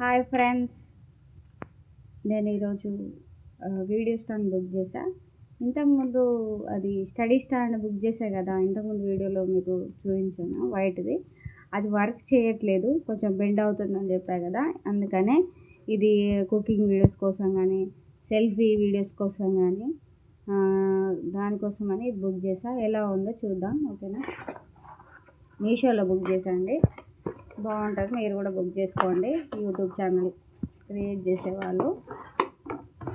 Hi friends, నేను ఈరోజు video stand book చేశా. ఇంతకుముందు అది స్టడీ స్టాండ్ బుక్ చేశా కదా, ఇంతకుముందు వీడియోలో మీకు చూపించాను వైట్ది. అది వర్క్ చేయట్లేదు, కొంచెం బెండ్ అవుతుందని చెప్పా కదా, అందుకనే ఇది కుకింగ్ వీడియోస్ కోసం కానీ సెల్ఫీ వీడియోస్ కోసం కానీ దానికోసమని ఇది బుక్ చేశా. ఎలా ఉందో చూద్దాం, ఓకేనా. మీషోలో బుక్ చేశాండి, బాగుంటుంది. మీరు కూడా బుక్ చేసుకోండి. యూట్యూబ్ ఛానల్ క్రియేట్ చేసేవాళ్ళు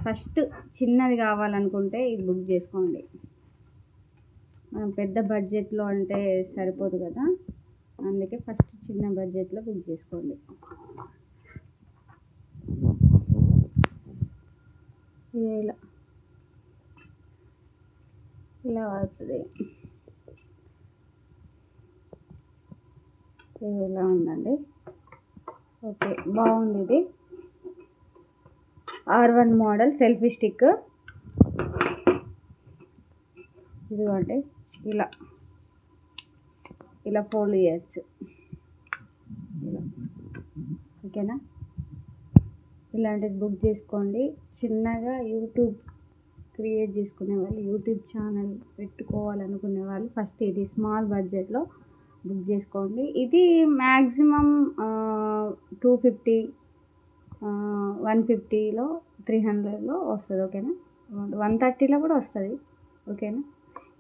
ఫస్ట్ చిన్నది కావాలనుకుంటే ఇది బుక్ చేసుకోండి. మనం పెద్ద బడ్జెట్లో అంటే సరిపోదు కదా, అందుకే ఫస్ట్ చిన్న బడ్జెట్లో బుక్ చేసుకోండి. ఇలా ఇలా అవుతుంది, ఇలా ఉందండి. ఓకే, బాగుంది. ఇది R1 మోడల్ సెల్ఫీ స్టిక్. ఇదిగోండి, ఇలా ఇలా ఫోల్డ్ చేయొచ్చు, ఇలా. ఓకేనా, ఇలాంటిది బుక్ చేసుకోండి. చిన్నగా యూట్యూబ్ క్రియేట్ చేసుకునే వాళ్ళు, యూట్యూబ్ ఛానల్ పెట్టుకోవాలనుకునే వాళ్ళు ఫస్ట్ ఇది స్మాల్ బడ్జెట్లో బుక్ చేసుకోండి. ఇది మ్యాక్సిమం 250, 150లో, 300లో వస్తుంది. ఓకేనా, 130లో కూడా వస్తుంది. ఓకేనా,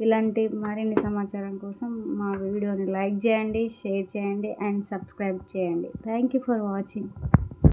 ఇలాంటి మరిన్ని సమాచారం కోసం మా వీడియోని లైక్ చేయండి, షేర్ చేయండి అండ్ సబ్స్క్రైబ్ చేయండి. Thank you for watching.